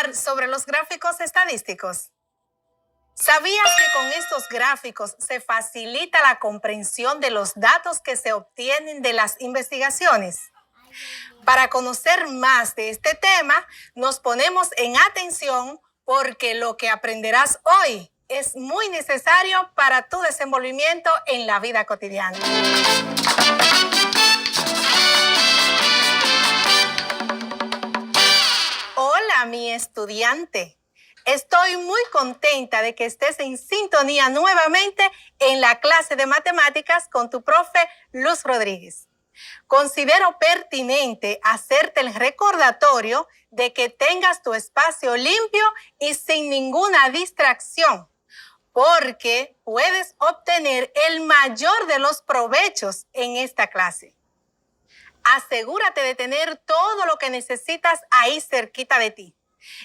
hablar sobre los gráficos estadísticos. ¿Sabías que con estos gráficos se facilita la comprensión de los datos que se obtienen de las investigaciones? Para conocer más de este tema, nos ponemos en atención porque lo que aprenderás hoy es muy necesario para tu desenvolvimiento en la vida cotidiana. Hola, mi estudiante. Estoy muy contenta de que estés en sintonía nuevamente en la clase de matemáticas con tu profe Luz Rodríguez. Considero pertinente hacerte el recordatorio de que tengas tu espacio limpio y sin ninguna distracción, porque puedes obtener el mayor de los provechos en esta clase. Asegúrate de tener todo lo que necesitas ahí cerquita de ti.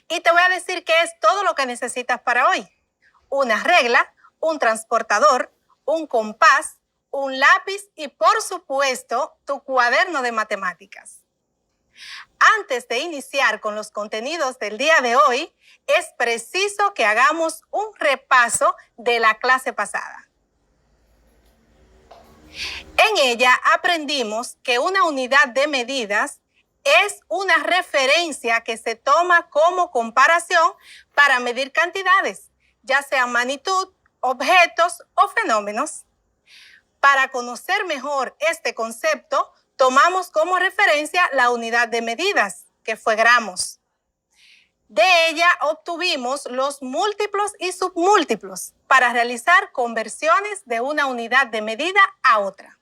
Y te voy a decir qué es todo lo que necesitas para hoy. Una regla, un transportador, un compás, un lápiz y, por supuesto, tu cuaderno de matemáticas. Antes de iniciar con los contenidos del día de hoy, es preciso que hagamos un repaso de la clase pasada. En ella aprendimos que una unidad de medidas es una referencia que se toma como comparación para medir cantidades, ya sean magnitud, objetos o fenómenos. Para conocer mejor este concepto, tomamos como referencia la unidad de medidas, que fue gramos. De ella obtuvimos los múltiplos y submúltiplos para realizar conversiones de una unidad de medida a otra.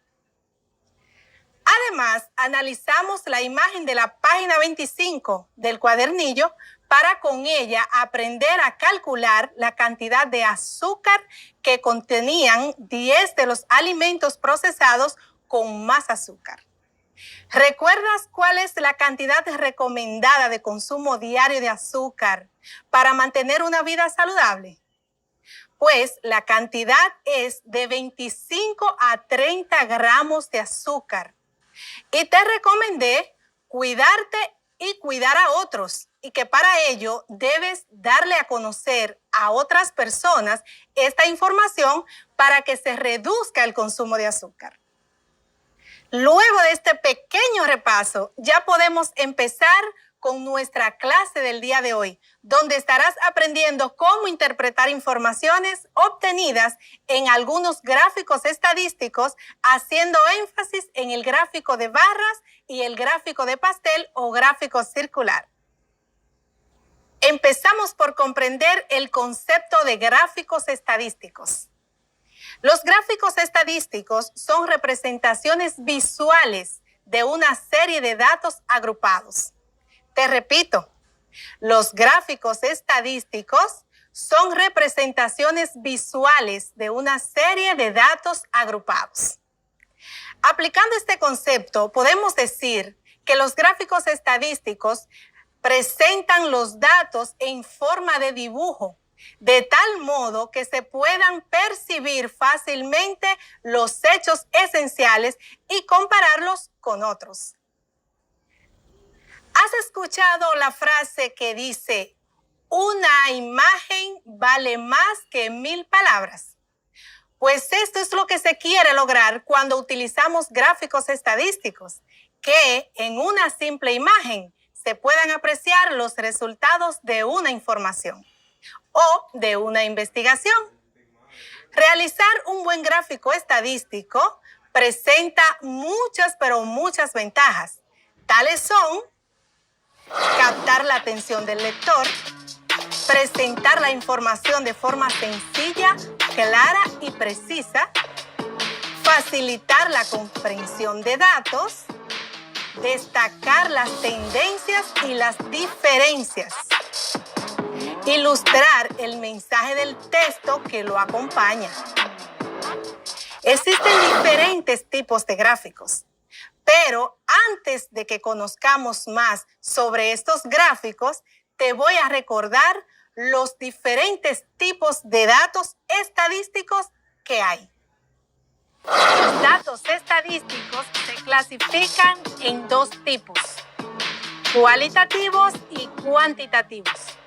Además, analizamos la imagen de la página 25 del cuadernillo para con ella aprender a calcular la cantidad de azúcar que contenían 10 de los alimentos procesados con más azúcar. ¿Recuerdas cuál es la cantidad recomendada de consumo diario de azúcar para mantener una vida saludable? Pues la cantidad es de 25 a 30 gramos de azúcar. Y te recomendé cuidarte y cuidar a otros, y que para ello debes darle a conocer a otras personas esta información para que se reduzca el consumo de azúcar. Luego de este pequeño repaso, ya podemos empezar con nuestra clase del día de hoy, donde estarás aprendiendo cómo interpretar informaciones obtenidas en algunos gráficos estadísticos, haciendo énfasis en el gráfico de barras y el gráfico de pastel o gráfico circular. Empezamos por comprender el concepto de gráficos estadísticos. Los gráficos estadísticos son representaciones visuales de una serie de datos agrupados. Te repito, los gráficos estadísticos son representaciones visuales de una serie de datos agrupados. Aplicando este concepto, podemos decir que los gráficos estadísticos presentan los datos en forma de dibujo, de tal modo que se puedan percibir fácilmente los hechos esenciales y compararlos con otros. ¿Has escuchado la frase que dice, una imagen vale más que 1000 palabras? Pues esto es lo que se quiere lograr cuando utilizamos gráficos estadísticos, que en una simple imagen se puedan apreciar los resultados de una información o de una investigación. Realizar un buen gráfico estadístico presenta muchas, pero muchas ventajas. Tales son captar la atención del lector, presentar la información de forma sencilla, clara y precisa, facilitar la comprensión de datos, destacar las tendencias y las diferencias, ilustrar el mensaje del texto que lo acompaña. Existen diferentes tipos de gráficos, pero antes de que conozcamos más sobre estos gráficos, te voy a recordar los diferentes tipos de datos estadísticos que hay. Los datos estadísticos se clasifican en dos tipos, cualitativos y cuantitativos.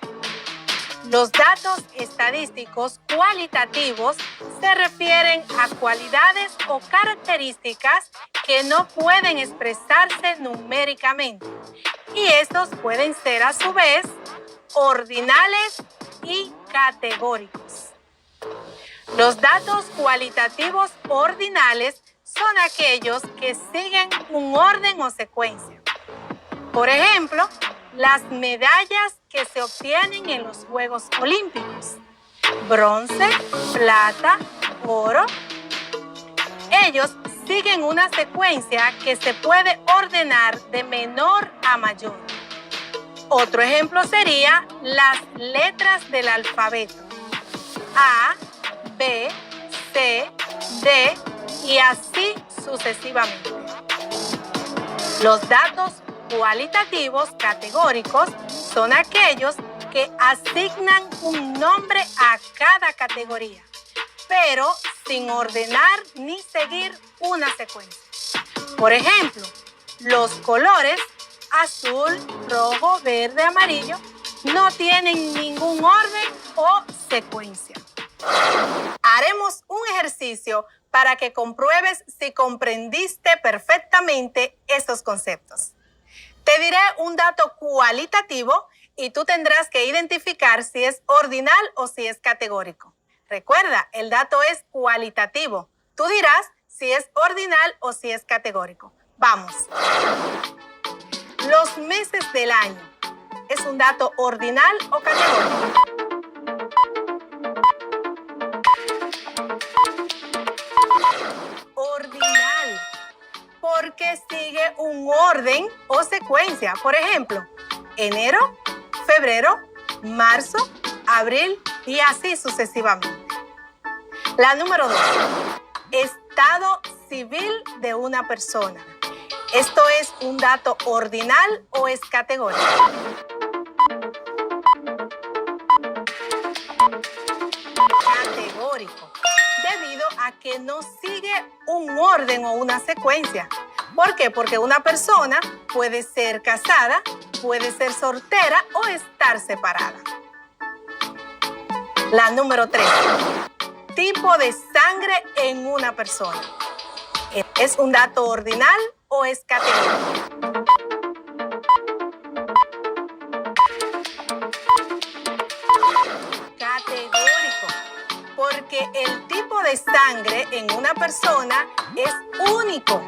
Los datos estadísticos cualitativos se refieren a cualidades o características que no pueden expresarse numéricamente, y estos pueden ser a su vez ordinales y categóricos. Los datos cualitativos ordinales son aquellos que siguen un orden o secuencia. Por ejemplo, las medallas que se obtienen en los Juegos Olímpicos: bronce, plata, oro. Ellos siguen una secuencia que se puede ordenar de menor a mayor. Otro ejemplo sería las letras del alfabeto: A, B, C, D y así sucesivamente. Los datos cualitativos categóricos son aquellos que asignan un nombre a cada categoría, pero sin ordenar ni seguir una secuencia. Por ejemplo, los colores azul, rojo, verde, amarillo no tienen ningún orden o secuencia. Haremos un ejercicio para que compruebes si comprendiste perfectamente estos conceptos. Te diré un dato cualitativo y tú tendrás que identificar si es ordinal o si es categórico. Recuerda, el dato es cualitativo. Tú dirás si es ordinal o si es categórico. Vamos. Los meses del año, ¿es un dato ordinal o categórico? Ordinal, porque sigue un orden o secuencia. Por ejemplo, enero, febrero, marzo, abril y así sucesivamente. La número 2, estado civil de una persona. ¿Esto es un dato ordinal o es categórico? Categórico, debido a que no sigue un orden o una secuencia. ¿Por qué? Porque una persona puede ser casada, puede ser soltera o estar separada. La número 3, tipo de sangre en una persona. ¿Es un dato ordinal o es categórico? Categórico, porque el tipo de sangre en una persona es único.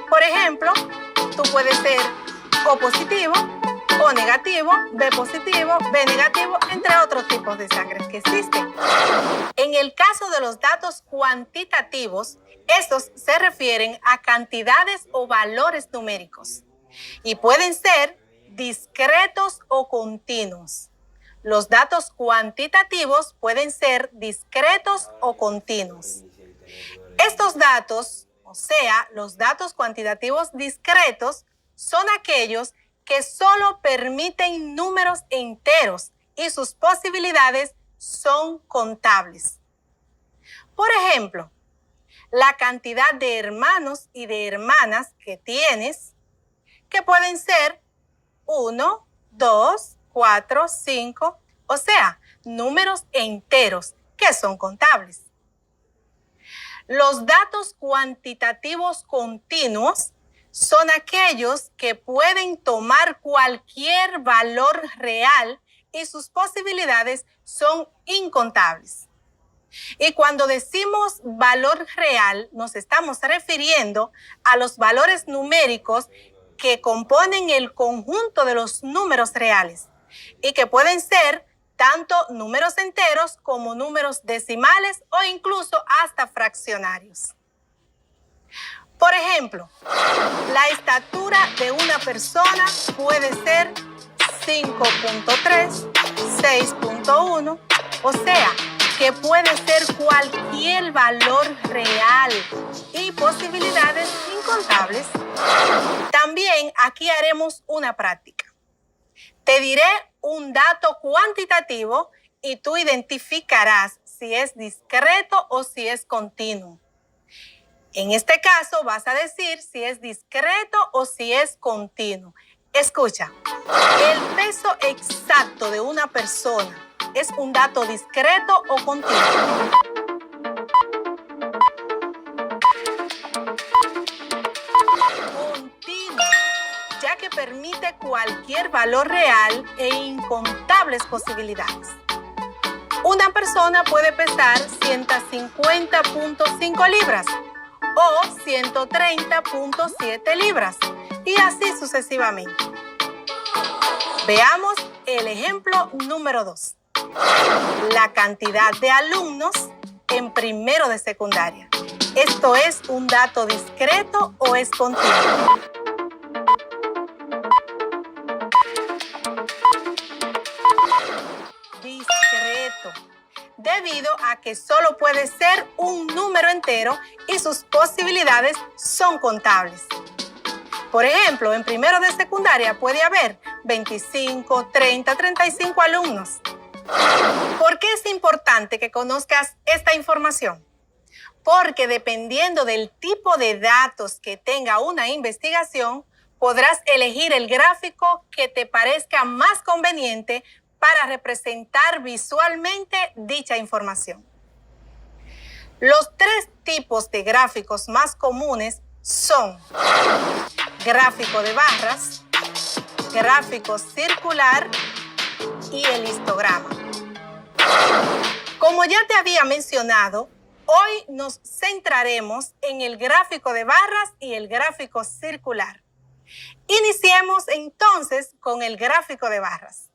Por ejemplo, tú puedes ser O positivo, O negativo, B positivo, B negativo, entre otros tipos de sangre que existen. En el caso de los datos cuantitativos, estos se refieren a cantidades o valores numéricos y pueden ser discretos o continuos. Los datos cuantitativos pueden ser discretos o continuos. Estos datos, o sea, los datos cuantitativos discretos, son aquellos que solo permiten números enteros y sus posibilidades son contables. Por ejemplo, la cantidad de hermanos y de hermanas que tienes, que pueden ser 1, 2, 4, 5, o sea, números enteros que son contables. Los datos cuantitativos continuos son aquellos que pueden tomar cualquier valor real y sus posibilidades son incontables. Y cuando decimos valor real, nos estamos refiriendo a los valores numéricos que componen el conjunto de los números reales y que pueden ser tanto números enteros como números decimales o incluso hasta fraccionarios. Por ejemplo, la estatura de una persona puede ser 5.3, 6.1, o sea, que puede ser cualquier valor real y posibilidades incontables. También aquí haremos una práctica. Te diré un dato cuantitativo y tú identificarás si es discreto o si es continuo. En este caso vas a decir si es discreto o si es continuo. Escucha, el peso exacto de una persona es un dato discreto o continuo. Continuo, ya que permite cualquier valor real e incontables posibilidades. Una persona puede pesar 150.5 libras o 130.7 libras y así sucesivamente. Veamos el ejemplo número 2. La cantidad de alumnos en primero de secundaria. ¿Esto es un dato discreto o es continuo? Discreto, debido a que solo puede ser un número entero y sus posibilidades son contables. Por ejemplo, en primero de secundaria puede haber 25, 30, 35 alumnos. ¿Por qué es importante que conozcas esta información? Porque dependiendo del tipo de datos que tenga una investigación, podrás elegir el gráfico que te parezca más conveniente para representar visualmente dicha información. Los 3 tipos de gráficos más comunes son gráfico de barras, gráfico circular y el histograma. Como ya te había mencionado, hoy nos centraremos en el gráfico de barras y el gráfico circular. Iniciemos entonces con el gráfico de barras.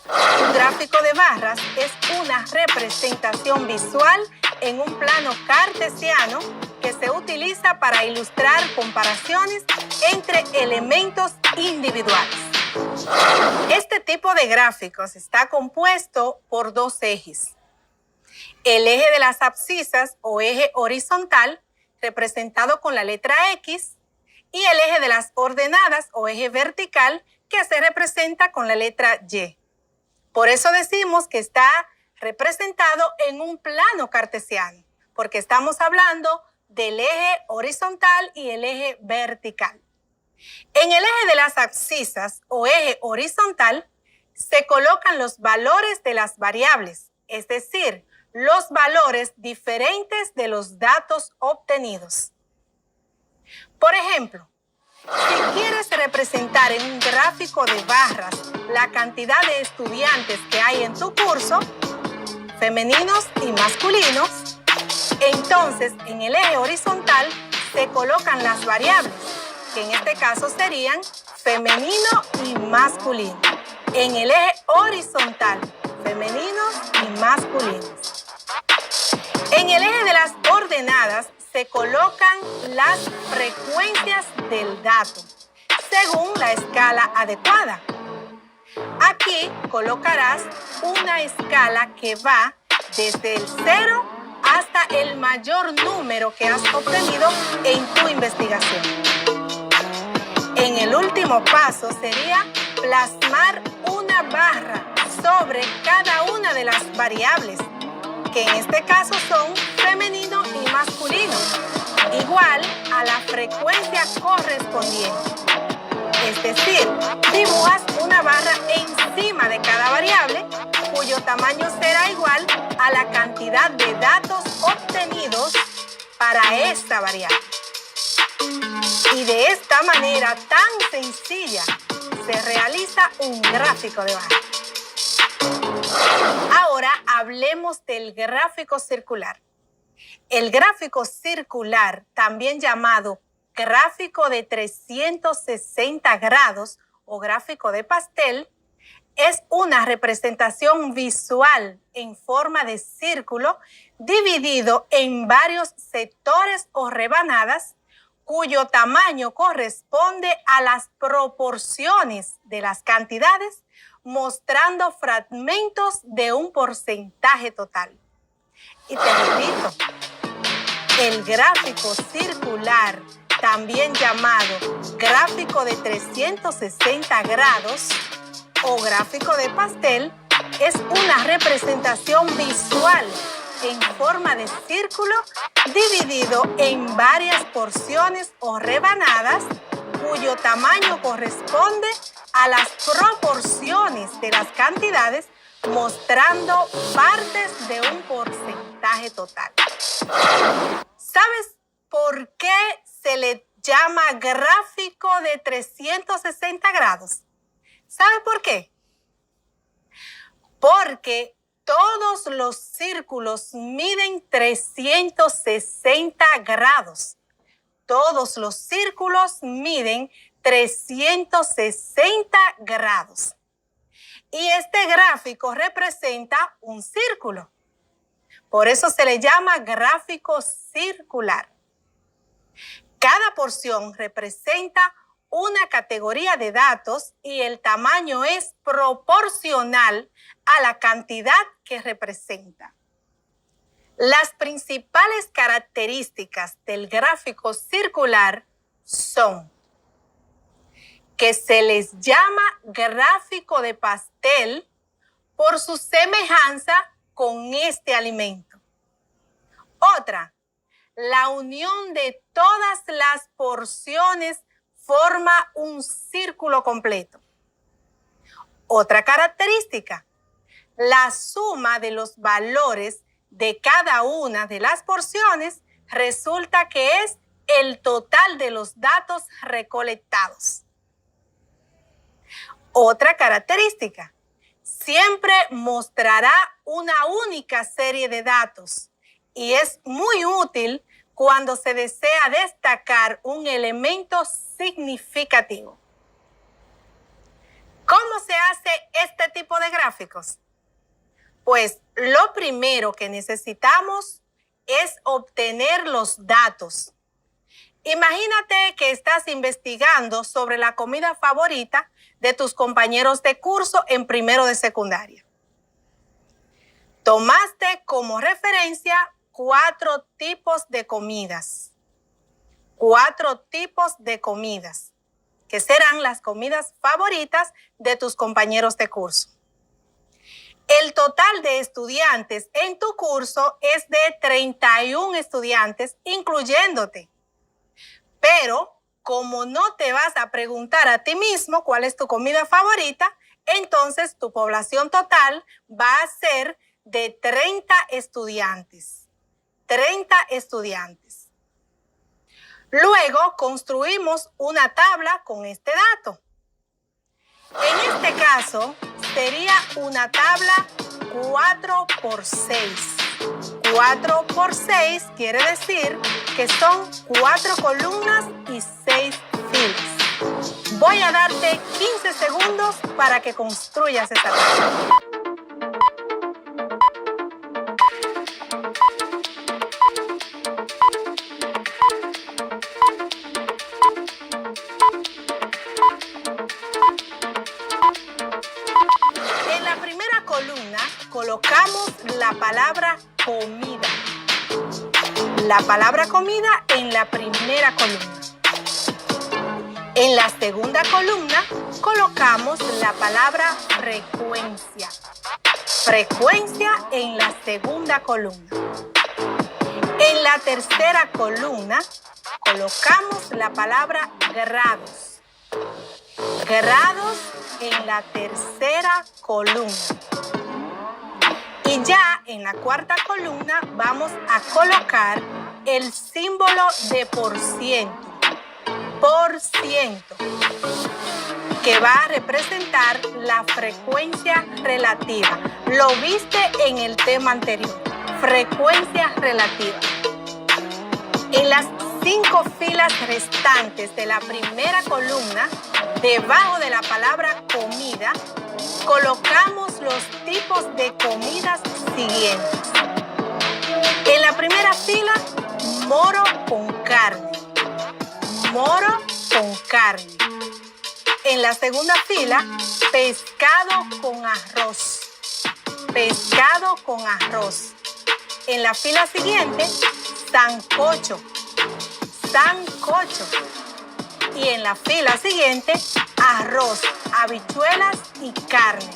Un gráfico de barras es una representación visual en un plano cartesiano que se utiliza para ilustrar comparaciones entre elementos individuales. Este tipo de gráficos está compuesto por 2 ejes. El eje de las abscisas o eje horizontal, representado con la letra X, y el eje de las ordenadas o eje vertical, que se representa con la letra Y. Por eso decimos que está representado en un plano cartesiano, porque estamos hablando del eje horizontal y el eje vertical. En el eje de las abscisas o eje horizontal se colocan los valores de las variables, es decir, los valores diferentes de los datos obtenidos. Por ejemplo, si quieres representar en un gráfico de barras la cantidad de estudiantes que hay en tu curso, femeninos y masculinos, entonces en el eje horizontal se colocan las variables, que en este caso serían femenino y masculino. En el eje horizontal, femeninos y masculinos. En el eje de las ordenadas se colocan las frecuencias del dato, según la escala adecuada. Aquí colocarás una escala que va desde el 0 hasta el mayor número que has obtenido en tu investigación. En el último paso sería plasmar una barra sobre cada una de las variables, que en este caso son femenino y masculino, igual a la frecuencia correspondiente. Es decir, dibujas una barra encima de cada variable, cuyo tamaño será igual a la cantidad de datos obtenidos para esta variable. Y de esta manera tan sencilla se realiza un gráfico de barras. Ahora hablemos del gráfico circular. El gráfico circular, también llamado gráfico de 360 grados o gráfico de pastel, es una representación visual en forma de círculo dividido en varios sectores o rebanadas, cuyo tamaño corresponde a las proporciones de las cantidades, mostrando fragmentos de un porcentaje total. Y te repito, el gráfico circular, también llamado gráfico de 360 grados o gráfico de pastel, es una representación visual en forma de círculo dividido en varias porciones o rebanadas, cuyo tamaño corresponde a las proporciones de las cantidades, mostrando partes de un porcentaje total. ¿Sabes por qué se le llama gráfico de 360 grados? ¿Sabe por qué? Porque todos los círculos miden 360 grados. Todos los círculos miden 360 grados. Y este gráfico representa un círculo. Por eso se le llama gráfico circular. Cada porción representa una categoría de datos y el tamaño es proporcional a la cantidad que representa. Las principales características del gráfico circular son que se les llama gráfico de pastel por su semejanza con este alimento. Otra, la unión de todas las porciones forma un círculo completo. Otra característica, la suma de los valores de cada una de las porciones resulta que es el total de los datos recolectados. Otra característica, siempre mostrará una única serie de datos y es muy útil cuando se desea destacar un elemento significativo. ¿Cómo se hace este tipo de gráficos? Pues lo primero que necesitamos es obtener los datos. Imagínate que estás investigando sobre la comida favorita de tus compañeros de curso en primero de secundaria. Tomaste como referencia 4 tipos de comidas. 4 tipos de comidas, que serán las comidas favoritas de tus compañeros de curso. El total de estudiantes en tu curso es de 31 estudiantes, incluyéndote. Pero como no te vas a preguntar a ti mismo cuál es tu comida favorita, entonces tu población total va a ser de 30 estudiantes. 30 estudiantes. Luego construimos una tabla con este dato. En este caso, sería una tabla 4 por 6. 4 por 6 quiere decir que son 4 columnas y 6 filas. Voy a darte 15 segundos para que construyas esta tabla. En la primera columna colocamos la palabra comida. La palabra comida en la primera columna. En la segunda columna colocamos la palabra frecuencia. Frecuencia en la segunda columna. En la tercera columna colocamos la palabra grados. Grados en la tercera columna. Y ya en la cuarta columna vamos a colocar el símbolo de por ciento. Por ciento, que va a representar la frecuencia relativa. Lo viste en el tema anterior, frecuencia relativa. En las 5 filas restantes de la primera columna, debajo de la palabra comida, colocamos los tipos de comidas siguientes. En la primera fila, moro con carne. Moro con carne. En la segunda fila, pescado con arroz. Pescado con arroz. En la fila siguiente, sancocho. Sancocho. Y en la fila siguiente, arroz, habichuelas y carne.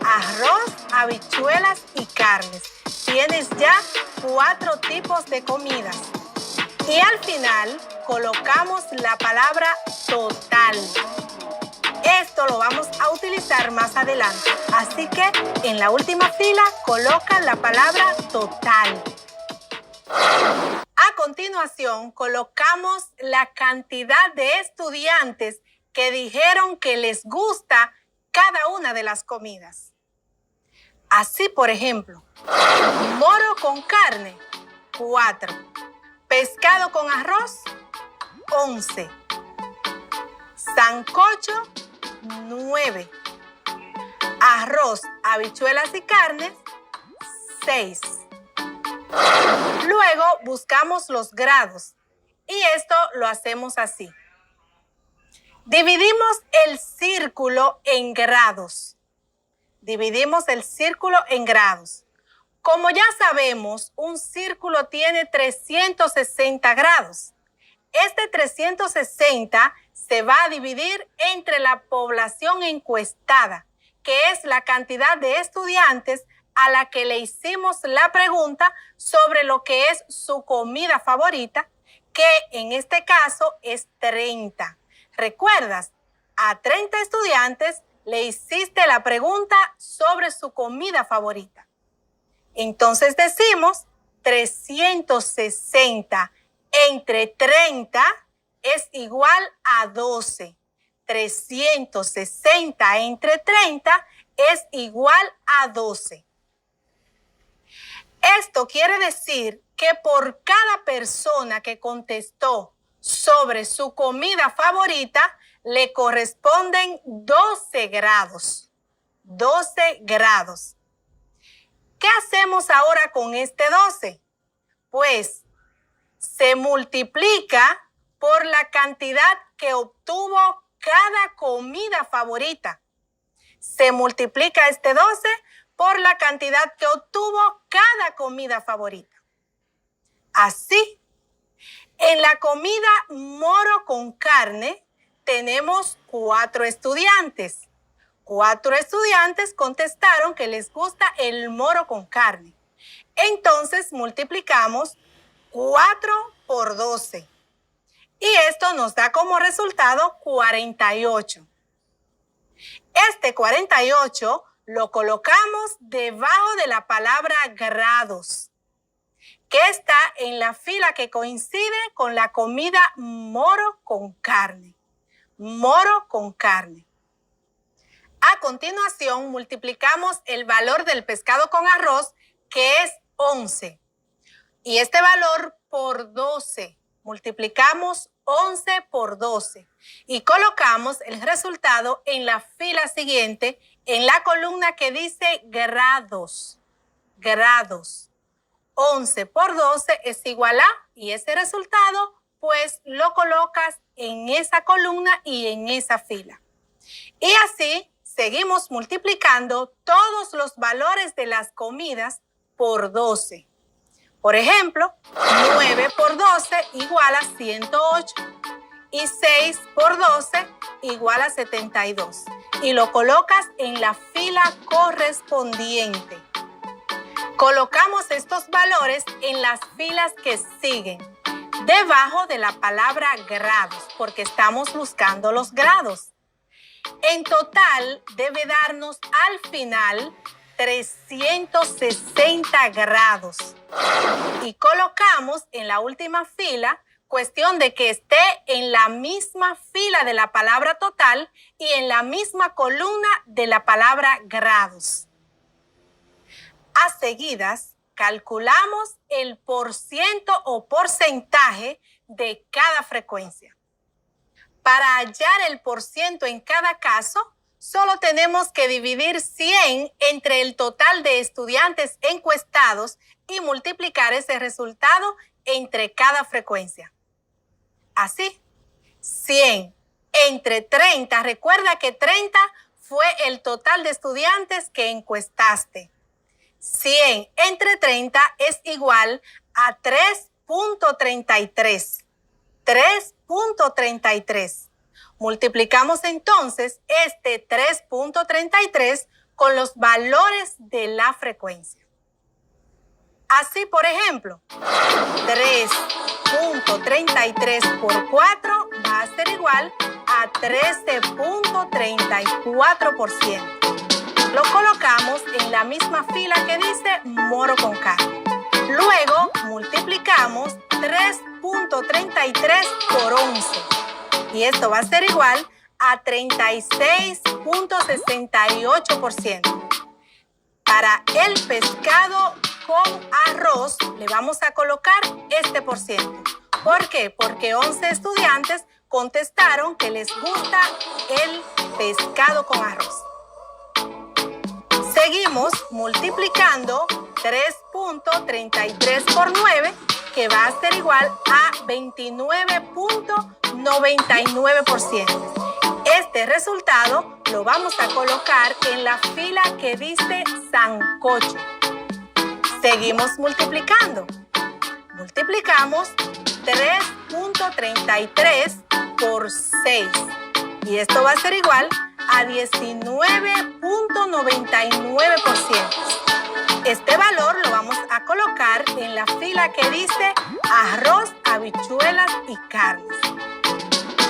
Arroz, habichuelas y carnes. Tienes ya 4 tipos de comidas. Y al final colocamos la palabra total. Esto lo vamos a utilizar más adelante. Así que en la última fila coloca la palabra total. A continuación, colocamos la cantidad de estudiantes que dijeron que les gusta cada una de las comidas. Así, por ejemplo, moro con carne, 4. Pescado con arroz, 11. Sancocho, 9. Arroz, habichuelas y carnes, 6. Luego buscamos los grados y esto lo hacemos así. Dividimos el círculo en grados. Dividimos el círculo en grados. Como ya sabemos, un círculo tiene 360 grados. Este 360 se va a dividir entre la población encuestada, que es la cantidad de estudiantes a la que le hicimos la pregunta sobre lo que es su comida favorita, que en este caso es 30. ¿Recuerdas? A 30 estudiantes le hiciste la pregunta sobre su comida favorita. Entonces decimos 360 entre 30 es igual a 12. 360 entre 30 es igual a 12. Esto quiere decir que por cada persona que contestó sobre su comida favorita, le corresponden 12 grados. 12 grados. ¿Qué hacemos ahora con este 12? Pues se multiplica por la cantidad que obtuvo cada comida favorita. Se multiplica este 12 por la cantidad que obtuvo cada comida favorita. Así, en la comida moro con carne tenemos 4 estudiantes. 4 estudiantes contestaron que les gusta el moro con carne. Entonces multiplicamos 4 por 12. Y esto nos da como resultado 48. Este 48 lo colocamos debajo de la palabra grados, que está en la fila que coincide con la comida moro con carne. Moro con carne. A continuación, multiplicamos el valor del pescado con arroz, que es 11. Y este valor por 12. Multiplicamos 11 por 12. Y colocamos el resultado en la fila siguiente, en la columna que dice grados. Grados. 11 por 12 es igual a, y ese resultado, pues lo colocas en esa columna y en esa fila. Y así seguimos multiplicando todos los valores de las comidas por 12. Por ejemplo, 9 por 12 igual a 108 y 6 por 12 igual a 72. Y lo colocas en la fila correspondiente. Colocamos estos valores en las filas que siguen, debajo de la palabra grados, porque estamos buscando los grados. En total, debe darnos al final 360 grados. Y colocamos en la última fila, cuestión de que esté en la misma fila de la palabra total y en la misma columna de la palabra grados. A seguidas, calculamos el porciento o porcentaje de cada frecuencia. Para hallar el porciento en cada caso, solo tenemos que dividir 100 entre el total de estudiantes encuestados y multiplicar ese resultado entre cada frecuencia. Así, 100 entre 30, recuerda que 30 fue el total de estudiantes que encuestaste. 100 entre 30 es igual a 3.33. 3.33. Multiplicamos entonces este 3.33 con los valores de la frecuencia. Así, por ejemplo, 3.33 por 4 va a ser igual a 13.34%. Lo colocamos en la misma fila que dice moro con carne. Luego multiplicamos 3.33 por 11 y esto va a ser igual a 36.68%. Para el pescado con arroz le vamos a colocar este por ciento. ¿Por qué? Porque 11 estudiantes contestaron que les gusta el pescado con arroz. Seguimos multiplicando 3.33 por 9, que va a ser igual a 29.99%. Este resultado lo vamos a colocar en la fila que dice sancocho. Seguimos multiplicando. Multiplicamos 3.33 por 6 y esto va a ser igual a 19.99%. Este valor lo vamos a colocar en la fila que dice arroz, habichuelas y carnes.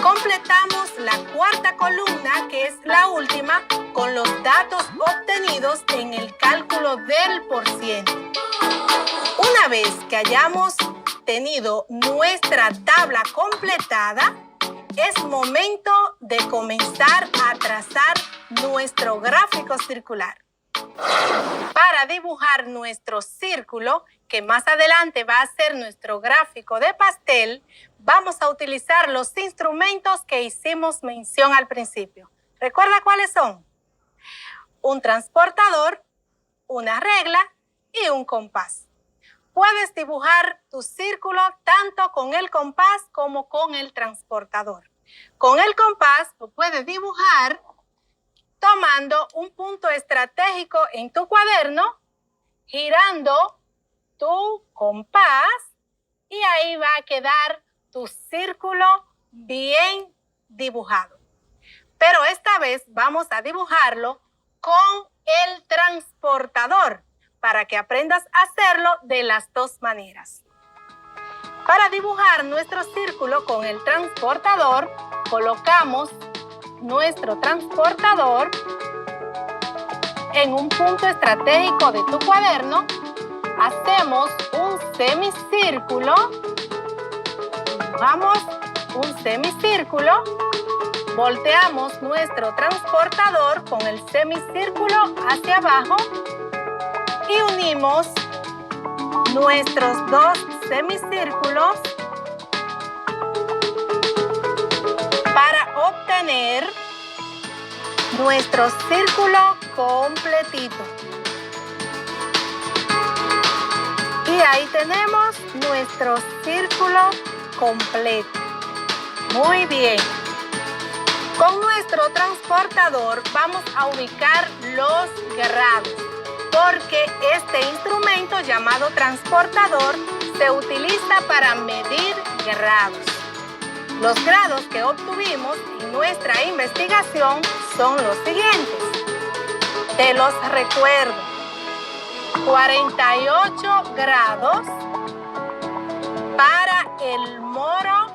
Completamos la cuarta columna, que es la última, con los datos obtenidos en el cálculo del porciento. Una vez que hayamos tenido nuestra tabla completada, es momento de comenzar a trazar nuestro gráfico circular. Para dibujar nuestro círculo, que más adelante va a ser nuestro gráfico de pastel, vamos a utilizar los instrumentos que hicimos mención al principio. ¿Recuerda cuáles son? Un transportador, una regla y un compás. Puedes dibujar tu círculo tanto con el compás como con el transportador. Con el compás lo puedes dibujar tomando un punto estratégico en tu cuaderno, girando tu compás y ahí va a quedar tu círculo bien dibujado. Pero esta vez vamos a dibujarlo con el transportador para que aprendas a hacerlo de las dos maneras. Para dibujar nuestro círculo con el transportador, colocamos nuestro transportador en un punto estratégico de tu cuaderno, hacemos un semicírculo, dibujamos un semicírculo, volteamos nuestro transportador con el semicírculo hacia abajo y unimos nuestros dos semicírculos para obtener nuestro círculo completito. Y ahí tenemos nuestro círculo completo. Muy bien. Con nuestro transportador vamos a ubicar los grados, porque este instrumento llamado transportador se utiliza para medir grados. Los grados que obtuvimos en nuestra investigación son los siguientes. Te los recuerdo. 48 grados para el moro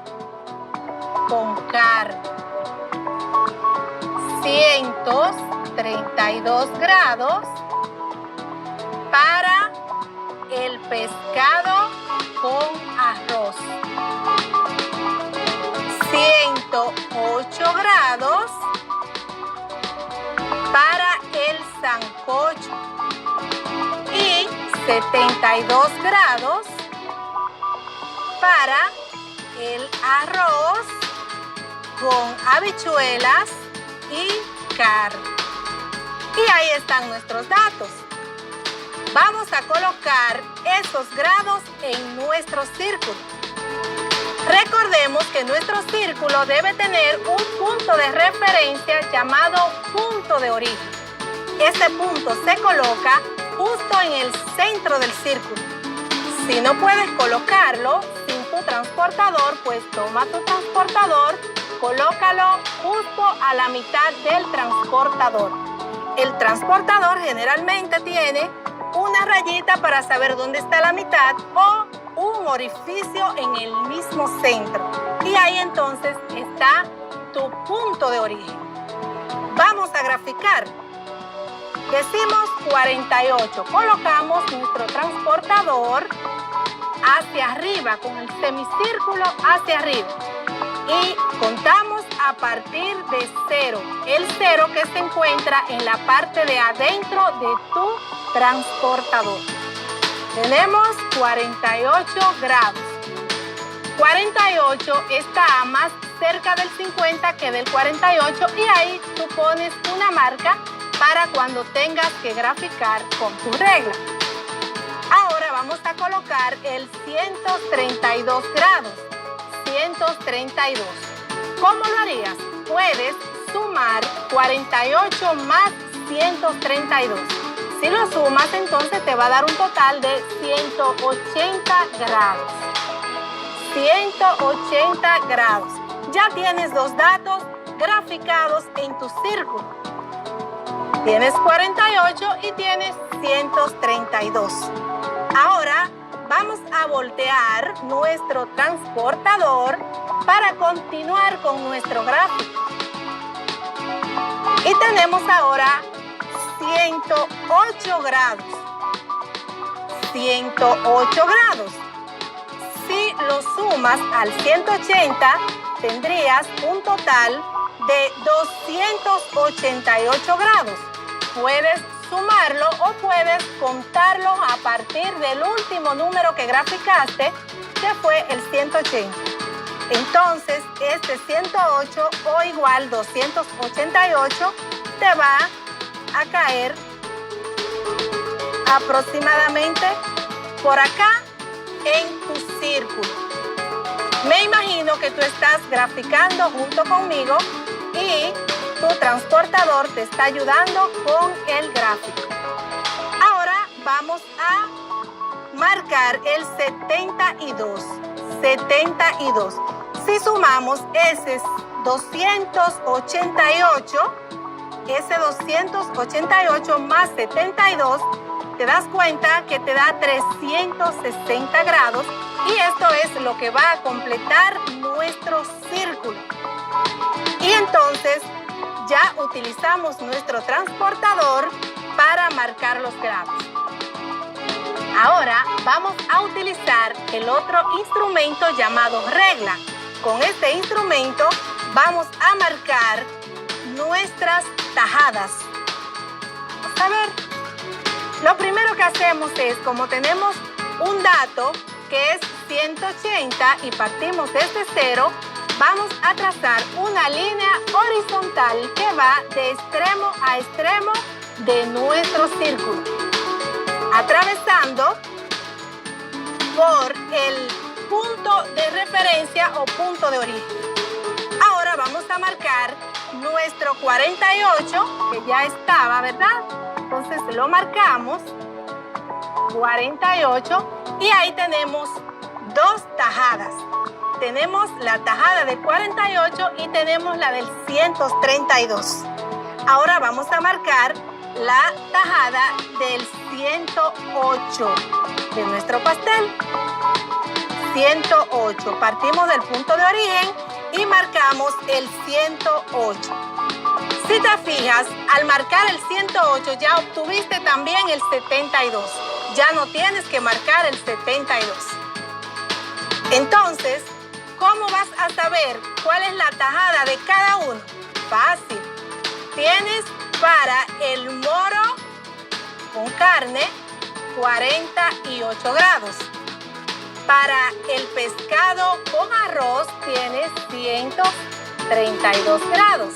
con carne. 132 grados para el pescado con arroz. 108 grados para el sancocho y 72 grados para el arroz con habichuelas y carne. Y ahí están nuestros datos. Vamos a colocar esos grados en nuestro círculo. Recordemos que nuestro círculo debe tener un punto de referencia llamado punto de origen. Este punto se coloca justo en el centro del círculo. Si no puedes colocarlo sin tu transportador, pues toma tu transportador, colócalo justo a la mitad del transportador. El transportador generalmente tiene una rayita para saber dónde está la mitad o un orificio en el mismo centro. Y ahí entonces está tu punto de origen. Vamos a graficar. Decimos 48. Colocamos nuestro transportador hacia arriba, con el semicírculo hacia arriba. Y contamos a partir de 0. El 0 que se encuentra en la parte de adentro de tu transportador. Tenemos 48 grados. 48 está más cerca del 50 que del 48 y ahí tú pones una marca para cuando tengas que graficar con tu regla. Ahora vamos a colocar el 132 grados. 132. ¿Cómo lo harías? Puedes sumar 48 más 132. Si lo sumas, entonces te va a dar un total de 180 grados. 180 grados. Ya tienes dos datos graficados en tu círculo. Tienes 48 y tienes 132. Ahora vamos a voltear nuestro transportador para continuar con nuestro gráfico. Y tenemos ahora 108 grados. 108 grados. Si lo sumas al 180, tendrías un total de 288 grados. Puedes sumarlo o puedes contarlo a partir del último número que graficaste, que fue el 180. Entonces, este 108 o igual 288 te va a caer aproximadamente por acá en tu círculo. Me imagino que tú estás graficando junto conmigo y tu transportador te está ayudando con el gráfico. Ahora vamos a marcar el 72. 72. Si sumamos ese 288 más 72, te das cuenta que te da 360 grados y esto es lo que va a completar nuestro círculo. Y entonces ya utilizamos nuestro transportador para marcar los grados. Ahora vamos a utilizar el otro instrumento llamado regla. Con este instrumento vamos a marcar nuestras tajadas. Vamos a ver. Lo primero que hacemos es, como tenemos un dato que es 180 y partimos desde 0, vamos a trazar una línea horizontal que va de extremo a extremo de nuestro círculo, atravesando por el punto de referencia o punto de origen. Ahora vamos a marcar nuestro 48, que ya estaba, ¿verdad? Entonces lo marcamos, 48, y ahí tenemos dos tajadas. Tenemos la tajada de 48 y tenemos la del 132. Ahora vamos a marcar la tajada del 108 de nuestro pastel. 108. Partimos del punto de origen y marcamos el 108. Si te fijas, al marcar el 108 ya obtuviste también el 72. Ya no tienes que marcar el 72. Entonces, ¿cómo vas a saber cuál es la tajada de cada uno? Fácil. Tienes para el moro con carne 48 grados. Para el pescado con arroz tienes 132 grados.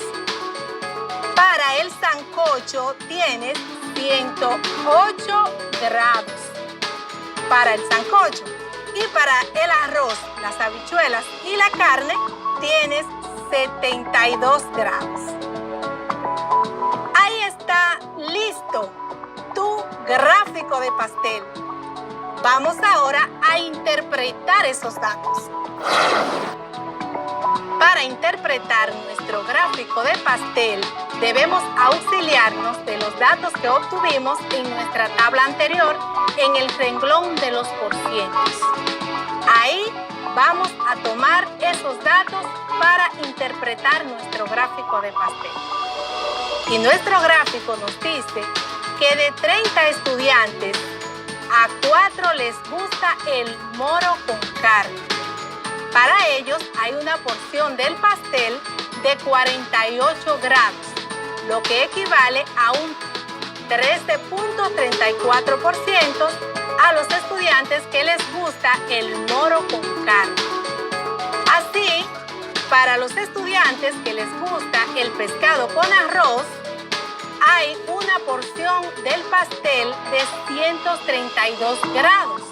Para el sancocho tienes 108 grados. Para el sancocho. Y para el arroz, las habichuelas y la carne tienes 72 grados. Ahí está listo tu gráfico de pastel. Vamos ahora a interpretar esos datos. Para interpretar nuestro gráfico de pastel, debemos auxiliarnos de los datos que obtuvimos en nuestra tabla anterior en el renglón de los porcientos. Ahí vamos a tomar esos datos para interpretar nuestro gráfico de pastel. Y nuestro gráfico nos dice que de 30 estudiantes, a 4 les gusta el moro con carne. Para ellos hay una porción del pastel de 48 gramos, lo que equivale a un 13.34% a los estudiantes que les gusta el moro con carne. Así, para los estudiantes que les gusta el pescado con arroz, hay una porción del pastel de 132 grados,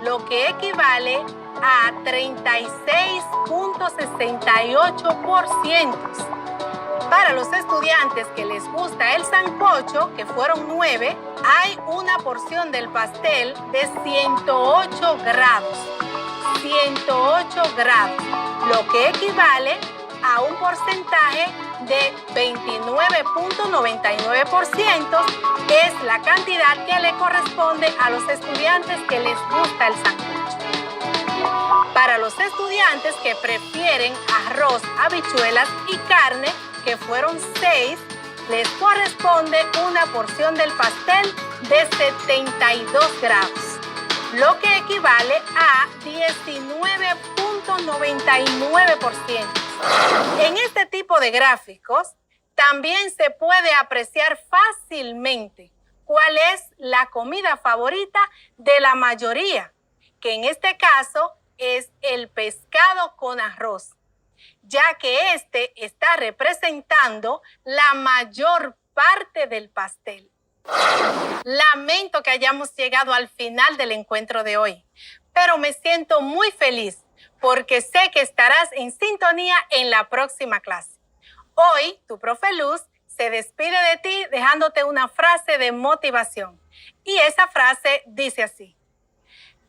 lo que equivale a 36.68%. Para los estudiantes que les gusta el sancocho, que fueron 9, hay una porción del pastel de 108 grados. 108 grados, lo que equivale a un porcentaje de 29.99%, es la cantidad que le corresponde a los estudiantes que les gusta el sancocho. Para los estudiantes que prefieren arroz, habichuelas y carne, que fueron 6, les corresponde una porción del pastel de 72 grados, lo que equivale a 19.99%. En este tipo de gráficos también se puede apreciar fácilmente cuál es la comida favorita de la mayoría, que en este caso es el pescado con arroz, ya que este está representando la mayor parte del pastel. Lamento que hayamos llegado al final del encuentro de hoy, pero me siento muy feliz porque sé que estarás en sintonía en la próxima clase. Hoy, tu profe Luz se despide de ti dejándote una frase de motivación. Y esa frase dice así: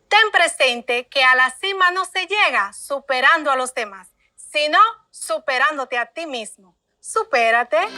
ten presente que a la cima no se llega superando a los demás, sino superándote a ti mismo. Supérate.